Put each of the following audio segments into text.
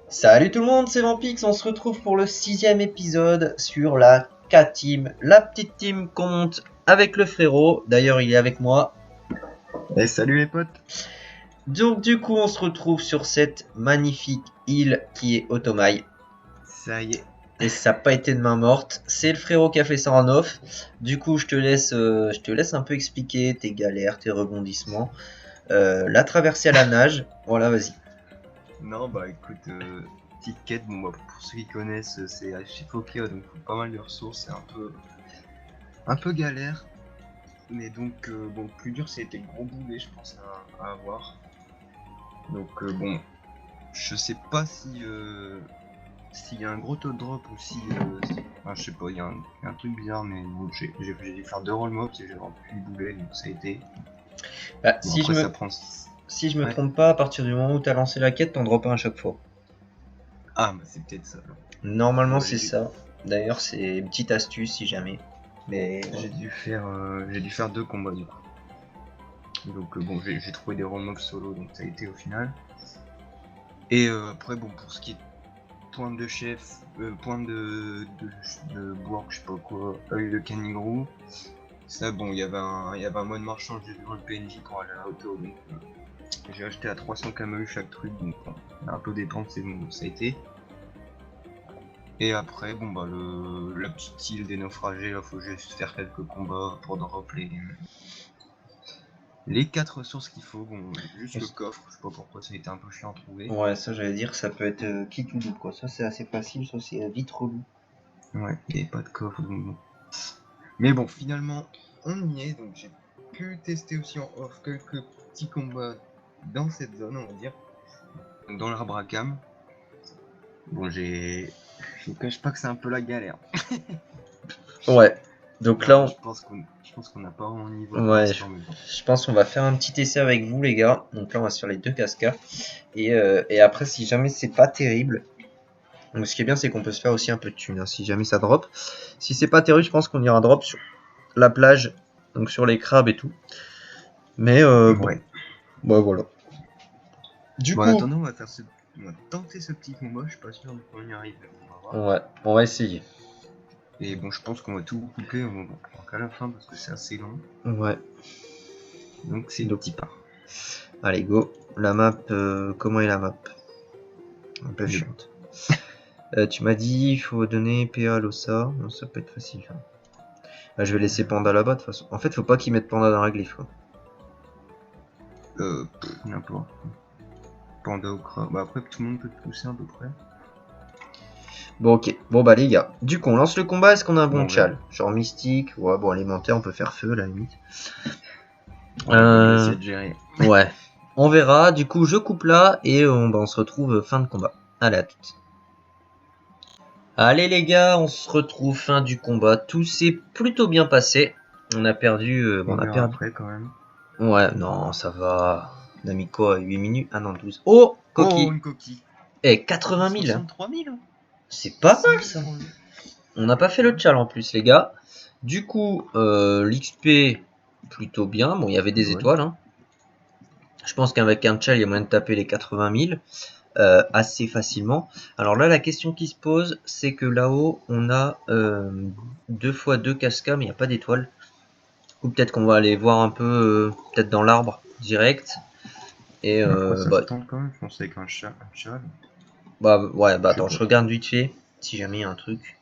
Salut tout le monde, c'est Vampix, on se retrouve pour le 6ème épisode sur la K-Team, la petite team qu'on monte avec le frérot, d'ailleurs il est avec moi. Et salut les potes. Donc du coup on se retrouve sur cette magnifique île qui est Otomaï. Ça y est. Et ça n'a pas été de main morte, c'est le frérot qui a fait ça en off. Du coup je te laisse un peu expliquer tes galères, tes rebondissements, la traversée à la nage, voilà vas-y. Non bah écoute, petite quête, bon bah pour ceux qui connaissent, c'est à Shifokea, donc faut pas mal de ressources, c'est un peu galère. Mais donc bon, le plus dur c'était le gros boulet je pense à avoir. Donc bon, je sais pas si s'il y a un gros taux de drop ou si enfin, je sais pas, il y a un truc bizarre, mais bon, j'ai dû faire 2 roll mobs et j'ai rempli le boulet, donc ça a été. Bah, Bon si je après me, ça prend. si je me Ouais. trompe pas, à partir du moment où tu as lancé la quête, t'en drops un à chaque fois. Ah bah c'est peut-être ça alors. Normalement, Bon, c'est ça. D'ailleurs, c'est une petite astuce si jamais. Mais J'ai dû faire 2 combats du coup. Donc bon, j'ai trouvé des roll solo, donc ça a été au final. Et après bon, pour ce qui est point de chef, point de bois, je sais pas quoi, œil de canigrou, ça bon, il y avait un mode marchand juste devant le PNJ pour aller à la auto, donc j'ai acheté à 300 KMU chaque truc, donc bon, un peu dépense, c'est bon, ça a été. Et après, bon bah la petite île des naufragés, là faut juste faire quelques combats pour drop les 4 ressources qu'il faut. Bon, juste le coffre, je sais pas pourquoi ça a été un peu chiant à trouver. ouais, ça j'allais dire, ça peut être qui tout double quoi. Ça c'est assez facile, ça c'est vite relou. Ouais, il n'y avait pas de coffre, donc bon. Mais bon, finalement, on y est, donc j'ai pu tester aussi en off quelques petits combats dans cette zone, on va dire. Dans l'arbre à cam. Bon, je vous cache pas que c'est un peu la galère. Ouais. Donc là, Là, je pense qu'on n'a pas vraiment le niveau pour ouais, l'instant, mais bon. je pense qu'on va faire un petit essai avec vous les gars. Donc là, on va se faire les deux cascas. Et après, si jamais c'est pas terrible, donc ce qui est bien, c'est qu'on peut se faire aussi un peu de thunes, hein, si jamais ça drop. Si c'est pas terrible, je pense qu'on ira drop sur la plage, donc sur les crabes et tout. Mais bon, Ouais. bah voilà. Du Bon, en coup, attendant, on va tenter ce petit combat, je suis pas sûr qu'on y arrive, mais on va voir. ouais, on va essayer. Et bon, je pense qu'on va tout couper qu'à la fin parce que c'est assez long. Ouais. Donc c'est Donc, petit pas. allez, go. La map, comment est la map? Un peu chiante. Tu m'as dit, il faut donner PA à l'ossa. Non, ça peut être facile. Hein. Bah, je vais laisser Panda là-bas de toute façon. En fait, faut pas qu'ils mettent Panda dans la glyphe. Quoi. N'importe. Panda au crabe. Bah après, tout le monde peut te pousser à peu près. Bon, ok. Bon, bah, les gars. Du coup, on lance le combat. Est-ce qu'on a un bon Bon, chal? Genre mystique. Ouais, bon, élémentaire, on peut faire feu, à la limite. ouais, bah, je vais essayer de gérer. Ouais. On verra. Du coup, je coupe là. Et on se retrouve fin de combat. Allez, à toutes. Allez, les gars. On se retrouve fin du combat. Tout s'est plutôt bien passé. On a perdu. On On a verra perdu. après quand même. Ouais, non, ça va. On a mis quoi 8 minutes? Ah non, 12. Oh, Oh, coquille. une coquille. Eh, 80 000. Hein. 63 000. C'est pas mal ça. On n'a pas fait le Ouais. tchal en plus, les gars. Du coup, l'XP, plutôt bien. Bon, il y avait des Bonne. étoiles. Hein. Je pense qu'avec un tchal, il y a moyen de taper les 80 000 assez facilement. Alors là, la question qui se pose, c'est que là-haut, on a 2 fois 2 cascas, mais il n'y a pas d'étoiles. Ou peut-être qu'on va aller voir un peu, peut-être dans l'arbre direct. Et Après, ça se tente quand même, je pense, avec un chat. ouais, bah Je sais attends, je pas. regarde vite fait si jamais il y a un truc.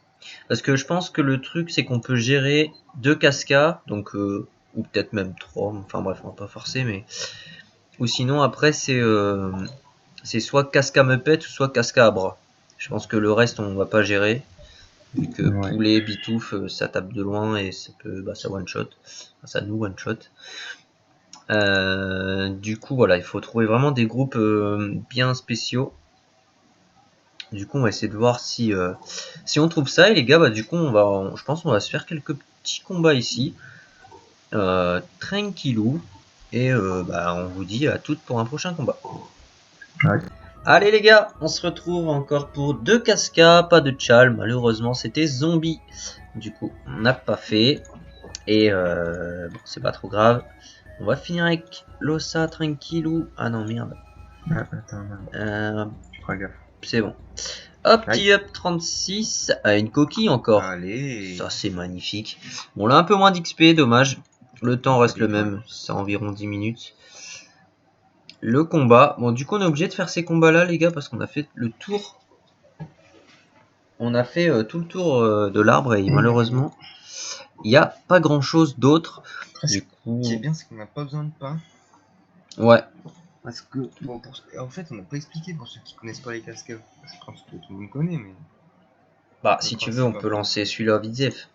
Parce que je pense que le truc, c'est qu'on peut gérer 2 cascas, donc ou peut-être même 3, enfin bref, on va pas forcer, mais ou sinon après c'est soit casca Muppet ou soit casca à bras. Je pense que le reste on va pas gérer vu que Ouais. poulet, bitouf, ça tape de loin et ça peut, bah ça one shot, enfin, ça nous one shot. Du coup voilà, il faut trouver vraiment des groupes bien spéciaux. Du coup, on va essayer de voir si on trouve ça. Et les gars, bah, du coup, je pense qu'on va se faire quelques petits combats ici. Tranquillou. Et bah, on vous dit à toutes pour un prochain combat. Ouais. Allez les gars, on se retrouve encore pour 2 cascas, pas de tchal. Malheureusement, c'était zombie. Du coup, on n'a pas fait. Et bon, c'est pas trop grave. On va finir avec l'ossa tranquillou. Ah non, merde. Ah, attends, non. Fera gaffe. C'est bon. Hop, Aïe. petit up 36. Ah, une coquille encore. Allez. Ça, c'est magnifique. Bon, là, un peu moins d'XP, dommage. Le temps reste le Allez, même. C'est environ 10 minutes. Le combat. Bon, du coup, on est obligé de faire ces combats-là, les gars, parce qu'on a fait le tour. On a fait tout le tour de l'arbre et malheureusement, il n'y a pas grand-chose d'autre. Du coup... Ce qui est bien, c'est qu'on n'a pas besoin de pain. Ouais. Parce que, bon, en fait, on n'a pas expliqué pour ceux qui connaissent pas les cascades. Je pense que tout le monde connaît, mais. Bah, si tu veux, on peut lancer celui-là vite fait.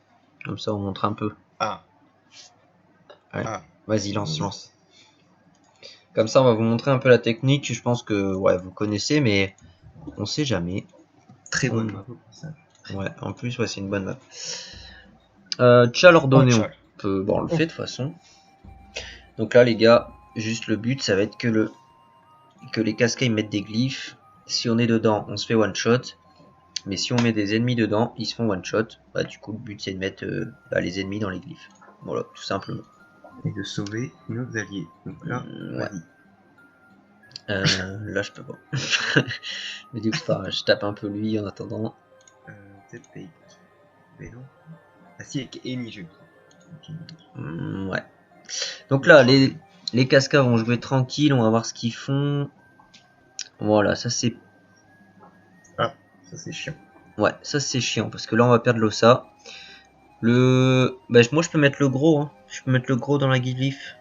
Comme ça, on montre un peu. Ah. Ouais. Ah. Vas-y, lance. Comme ça, on va vous montrer un peu la technique. Je pense que ouais, vous connaissez, mais on sait jamais. Très bonne map au passage. Ouais, en plus, ouais, c'est une bonne map. Tchal ordonné, on peut... Bon, on le fait de toute façon. Donc là, les gars, juste le but, ça va être que les cascades mettent des glyphes. Si on est dedans, on se fait one shot. Mais si on met des ennemis dedans, ils se font one shot. Bah, du coup, le but, c'est de mettre les ennemis dans les glyphes. Voilà, tout simplement. Et de sauver nos alliés. Donc là, ouais. Là, je peux pas. Mais du coup, c'est pas grave, je tape un peu lui en attendant. Peut-être Take. Mais non. Ah si, avec Amy, je crois. Ouais. Donc là, les cascades vont jouer tranquille, on va voir ce qu'ils font. Voilà, ça c'est... Ah, ça c'est chiant. Ouais, ça c'est chiant, parce que là on va perdre l'ossa. Bah, moi je peux mettre le gros, hein. Je peux mettre le gros dans la glyph.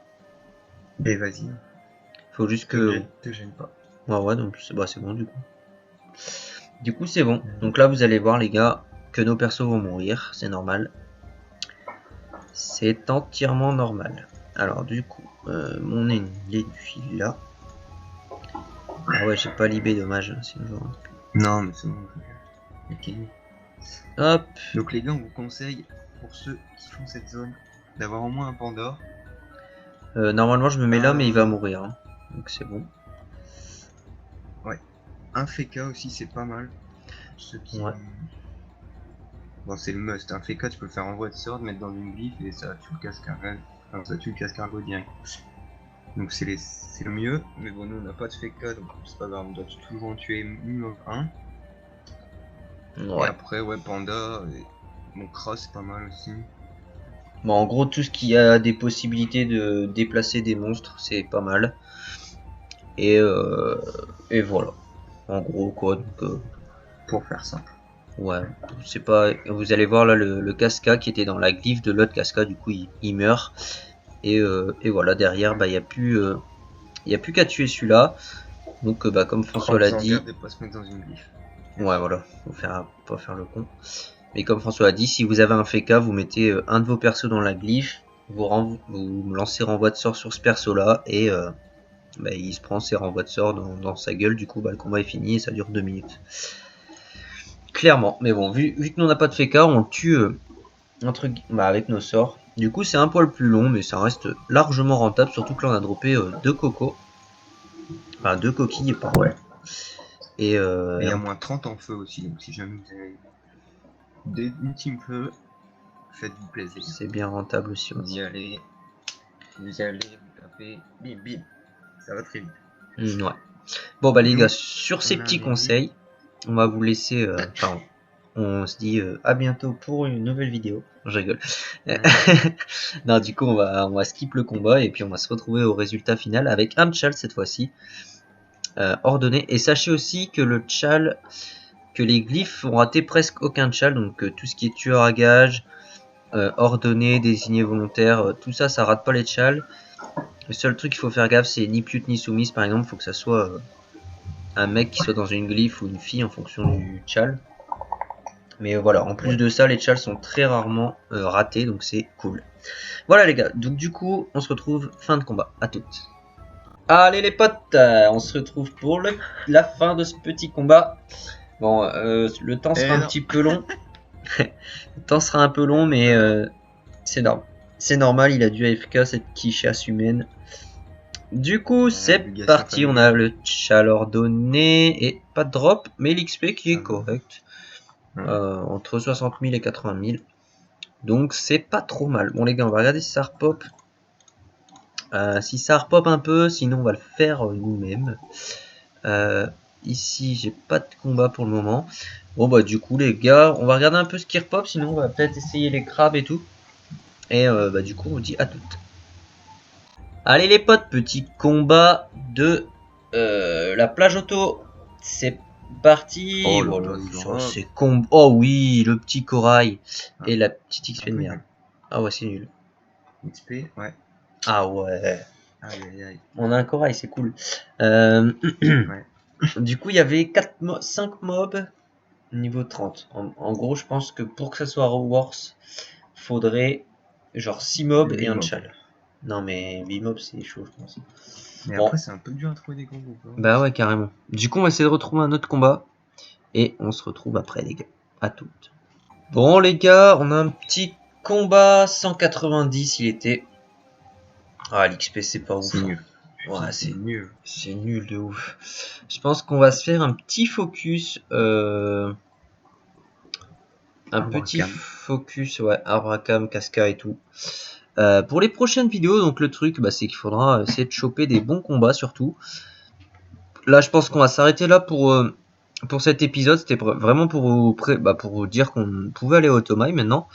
Et vas-y. Faut juste que... Te gêne pas. Ouais, donc c'est bon du coup. Du coup c'est bon. Donc là vous allez voir les gars, que nos persos vont mourir, c'est normal. C'est entièrement normal. Alors du coup, mon ennemi est là. Ah ouais, j'ai pas libé, dommage. Sinon, non, mais c'est bon. Ok. Hop. Donc les gars, on vous conseille, pour ceux qui font cette zone, d'avoir au moins un panda. Normalement je me mets là, mais il va mourir. Hein. Donc c'est bon. Ouais. Un Feka aussi, c'est pas mal. Pour ceux qui... Ouais. Bon, c'est le must. Un Feka, tu peux le faire en voie de sword, mettre dans une glyphe et ça tue le cascargot. Enfin, ça tue le cascargot direct. Donc c'est le mieux. Mais bon, nous on n'a pas de Feka, donc c'est pas grave. On doit toujours en tuer minimum un. Ouais. Et après, ouais, panda. Et... Bon, Kra, c'est pas mal aussi. Bon, en gros, tout ce qui a des possibilités de déplacer des monstres, c'est pas mal. Et voilà. En gros, quoi. Donc, pour faire simple. Ouais, c'est pas. Vous allez voir là le casca qui était dans la glyphe de l'autre casca, du coup il meurt. Et voilà, derrière, bah il n'y a plus qu'à tuer celui-là. Donc bah comme François l'a dit. Pas se mettre dans une glyphe. Ouais, voilà, faut pas faire le con. Mais comme François l'a dit, si vous avez un Feka, vous mettez un de vos persos dans la glyphe, vous lancez renvoi de sort sur ce perso là et bah, il se prend ses renvois de sort dans sa gueule. Du coup, bah, le combat est fini et ça dure 2 minutes. Clairement, mais bon, vu que nous on n'a pas de Feka, on le tue avec nos sorts. Du coup, c'est un poil plus long, mais ça reste largement rentable, surtout que là on a droppé 2 cocos. Enfin, 2 coquilles, pardon. Ouais. Et il y a moins 30 en feu aussi, donc si jamais vous avez une team feu, faites-vous plaisir. C'est bien rentable aussi. Vous y allez, vous tapez, bim bim, ça va très vite. Ouais. Bon bah les gars, sur ces petits conseils, on va vous laisser. On se dit à bientôt pour une nouvelle vidéo. Je rigole. Non, du coup on va skip le combat et puis on va se retrouver au résultat final avec un tchal cette fois-ci. Ordonné. Et sachez aussi que le tchal, que les glyphes ont raté presque aucun tchal, donc tout ce qui est tueur à gage, ordonné, désigné volontaire, tout ça, ça rate pas les tchals. Le seul truc qu'il faut faire gaffe, c'est ni pute ni soumise par exemple, il faut que ça soit un mec qui soit dans une glyphe ou une fille en fonction du tchal. Mais voilà, en plus de ça, les tchals sont très rarement ratés, donc c'est cool. Voilà les gars, donc du coup, on se retrouve fin de combat. À toutes. Allez les potes, on se retrouve pour la fin de ce petit combat. Bon, le temps sera un petit peu long. Le temps sera un peu long, mais c'est normal, il a dû AFK cette quichasse humaine. Du coup, c'est parti, on a le tchal ordonné et pas de drop, mais l'XP qui est correct. Entre 60 000 et 80 000. Donc c'est pas trop mal. Bon les gars, on va regarder si ça repop. Si ça repop un peu, sinon on va le faire nous-mêmes. ici j'ai pas de combat pour le moment. Bon bah du coup les gars, on va regarder un peu ce qui repop, sinon on va peut-être essayer les crabes et tout. Et bah du coup on vous dit à toutes. Allez les potes, petit combat de la plage auto. C'est parti. Oh, le Oh, backdrop. c'est oh oui, le petit corail Ah, et la petite XP de un peu merde. nul. Ah ouais, c'est nul. XP, ouais. Ah ouais. Aïe aïe aïe. On a un corail, c'est cool. Ouais. Du coup, il y avait 5 mobs niveau 30. En gros, je pense que pour que ça soit worse, faudrait genre 6 mobs et 8 un mobs. chal. Non mais 8 mobs c'est chaud, je pense. Mais Bon, après, c'est un peu dur à trouver des combos. bah ouais, carrément. Du coup, on va essayer de retrouver un autre combat. Et on se retrouve après, les gars. À toutes. Bon, les gars, on a un petit combat 190, il était. Ah, l'XP, c'est pas ouf. C'est nul. Ouais, C'est nul. c'est nul de ouf. Je pense qu'on va se faire un petit focus. Un petit Abracam. focus, ouais, Abracam, Casca et tout. Pour les prochaines vidéos, donc le truc, bah, c'est qu'il faudra essayer de choper des bons combats surtout. Là, je pense qu'on va s'arrêter là pour cet épisode. C'était vraiment pour pour vous dire qu'on pouvait aller au Otomai maintenant.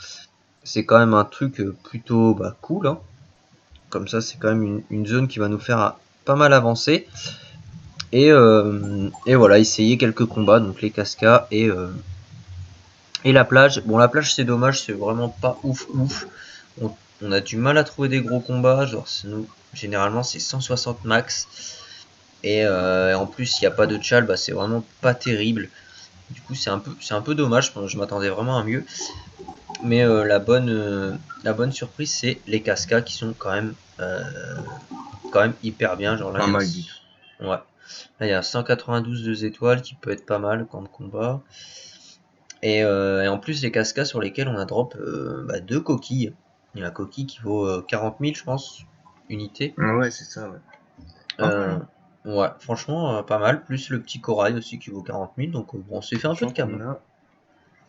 C'est quand même un truc plutôt cool. Hein. Comme ça, c'est quand même une zone qui va nous faire pas mal avancer. Et voilà, essayer quelques combats, donc les cascas et la plage. Bon, la plage, c'est dommage, c'est vraiment pas ouf. On a du mal à trouver des gros combats. Genre, nous, généralement, c'est 160 max. Et en plus, il n'y a pas de chal, bah, c'est vraiment pas terrible. Du coup, c'est un peu dommage. Je m'attendais vraiment à mieux. Mais la bonne surprise, c'est les cascas qui sont quand même hyper bien. Genre là, Pas mal du tout. ouais. Là, il y a 192 2 étoiles qui peut être pas mal quand de combat. Et en plus, les cascas sur lesquels on a drop 2 coquilles. Il y a la coquille qui vaut 40 000, je pense, unité. Ouais, c'est ça, ouais. Pas mal, hein. Ouais, franchement, pas mal. Plus le petit corail aussi qui vaut 40 000. Donc, bon, on s'est fait un peu de cam. On a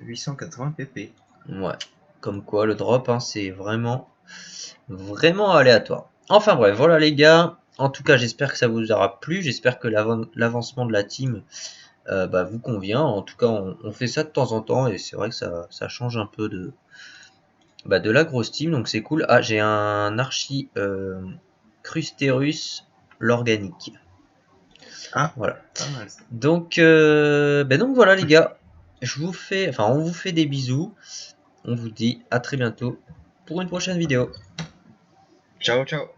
880 pp. Ouais. Comme quoi, le drop, hein, c'est vraiment aléatoire. Enfin bref, voilà les gars. En tout cas, j'espère que ça vous aura plu. J'espère que l'avancement de la team vous convient. En tout cas, on fait ça de temps en temps et c'est vrai que ça change un peu de la grosse team. Donc c'est cool. Ah, j'ai un archi Crusterus l'organique. Ah, voilà. Pas mal ça. Donc, donc voilà les gars. On vous fait des bisous. On vous dit à très bientôt pour une prochaine vidéo. Ciao, ciao.